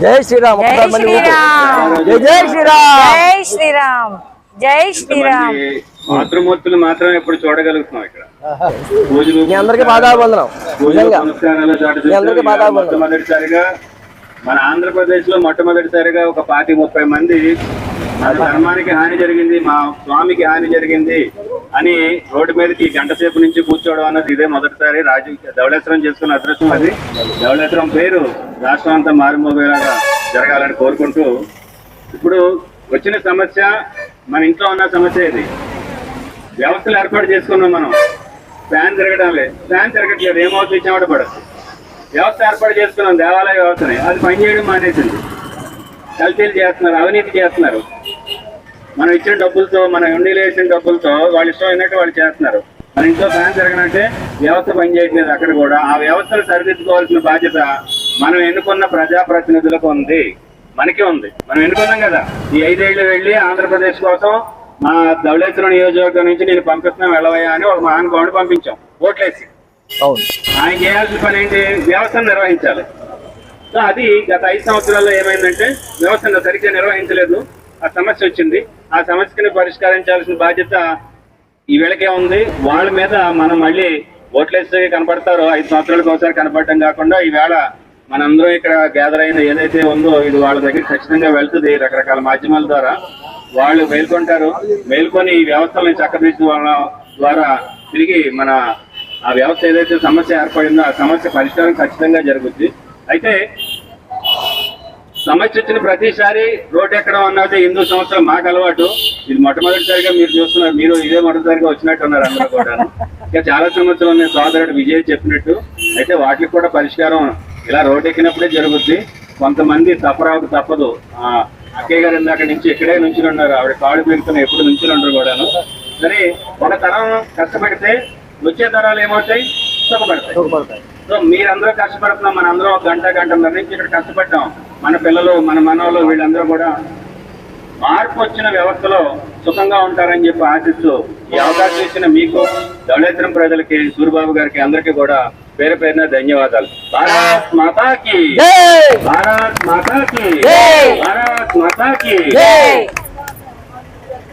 జై శ్రీరామ్. జై శ్రీరామ్. జై శ్రీరామ్. జై శ్రీరామ్. జై శ్రీరామ్. మాతృమూర్తులు మాత్రం ఎప్పుడు చూడగలుగుతున్నాం ఇక్కడ. మీ అందరికీ పాదాభివందనం. మొట్టమొదటిసారిగా మన ఆంధ్రప్రదేశ్ లో మొట్టమొదటిసారిగా ఒక 25-30 మంది మన ధర్మానికి హాని జరిగింది, మా స్వామికి హాని జరిగింది అని రోడ్డు మీదకి గంట సేపు నుంచి కూర్చోవడం అన్నది ఇదే మొదటిసారి. ధవళేశ్వరం చేసుకున్న అదృష్టం అది. ధవళేశ్వరం పేరు రాష్ట్రం అంతా మారుమోగేలాగా జరగాలని కోరుకుంటూ, ఇప్పుడు వచ్చిన సమస్య మన ఇంట్లో ఉన్న సమస్య ఇది. వ్యవస్థలు ఏర్పాటు చేసుకున్నాం మనం. ఫ్యాన్ తిరగట్లేదు, ఏమవుతుంది ఇచ్చామట పడదు. వ్యవస్థ ఏర్పాటు చేసుకున్నాం, దేవాలయ వ్యవస్థని, అది పనిచేయడం మానేసింది. కల్తీలు చేస్తున్నారు, అవినీతి చేస్తున్నారు. మనం ఇచ్చిన డబ్బులతో, మన ఉండిలో వేసిన డబ్బులతో వాళ్ళు ఇష్టం అయినట్టు వాళ్ళు చేస్తున్నారు. మన ఇంట్లో ఫ్యాన్ తిరగనంటే వ్యవస్థ పనిచేయట్లేదు. అక్కడ కూడా ఆ వ్యవస్థను సరిదిద్దుకోవాల్సిన బాధ్యత మనం ఎన్నుకున్న ప్రజాప్రతినిధులకు ఉంది, మనకే ఉంది. మనం ఎన్నుకున్నాం కదా. ఈ 5 ఏళ్ళు వెళ్ళి ఆంధ్రప్రదేశ్ కోసం మా ధవళేశ్వరం నియోజకవర్గం నుంచి నేను పంపిస్తున్నాం వెళ్ళవయ్యా అని ఒక మహానుభావుని పంపించాం ఓట్లేసి. ఆయన చేయాల్సిన పని ఏంటి? వ్యవస్థను నిర్వహించాలి. సో అది గత 5 సంవత్సరాల్లో ఏమైందంటే వ్యవస్థను సరిగ్గా నిర్వహించలేదు. ఆ సమస్య వచ్చింది. ఆ సమస్యని పరిష్కరించాల్సిన బాధ్యత ఈ వీళ్ళకే ఉంది. వాళ్ళ మీద మనం మళ్ళీ ఓట్లేసి కనపడతారో 5 సంవత్సరాలకు ఒకసారి కనపడటం కాకుండా ఈవేళ మనందరం ఇక్కడ గ్యాదర్ అయిన ఏదైతే ఉందో ఇది వాళ్ళ దగ్గర ఖచ్చితంగా వెళ్తుంది. రకరకాల మాధ్యమాల ద్వారా వాళ్ళు మేల్కొంటారు. మేల్కొని ఈ వ్యవస్థలను చక్కదిద్దడం ద్వారా తిరిగి మన ఆ వ్యవస్థ ఏదైతే సమస్య ఏర్పడిందో ఆ సమస్య పరిష్కారం ఖచ్చితంగా జరుగుద్ది. అయితే సమస్య వచ్చిన ప్రతిసారి రోడ్డు ఎక్కడం అన్నది హిందూ సంవత్సరం మాకు అలవాటు. ఇది మొట్టమొదటిసారిగా మీరు చూస్తున్నారు, మీరు ఇదే మొదటిసారిగా వచ్చినట్టు ఉన్నారు అందరూ కూడా. ఇంకా చాలా సమస్యలు ఉన్నాయి సోదరుడు విజయ్ చెప్పినట్టు. అయితే వాటికి కూడా పరిష్కారం ఇలా రోడ్డు ఎక్కినప్పుడే జరుగుద్ది. కొంతమంది తప్పదు. అక్కయ్య గారు ఇందాక నుంచి ఇక్కడే నుంచి ఉన్నారు, ఆవిడ కాళ్ళు పెరుగుతున్న ఎప్పుడు నుంచి ఉండరు కూడాను. సరే, ఒక తరం కష్టపడితే వచ్చే తరాలు ఏమవుతాయి? సుఖపడతాయి. సో మీరందరూ కష్టపడుతున్నాం, మనందరం ఒక గంటన్నర నుంచి ఇక్కడ కష్టపడ్డాం. మన పిల్లలు, మన మనవలు వీళ్ళందరూ కూడా మార్పు వచ్చిన వ్యవస్థలో సుఖంగా ఉంటారని చెప్పి ఆశిస్తూ ఈ అవకాశం ఇచ్చిన మీకు, ధవళేశ్వరం ప్రజలకి, సూరిబాబు గారికి అందరికీ కూడా పేరు పేరున ధన్యవాదాలు. భారత్ మాతాకి, భారత్ మాతాకి, భారత్ మాతాకి.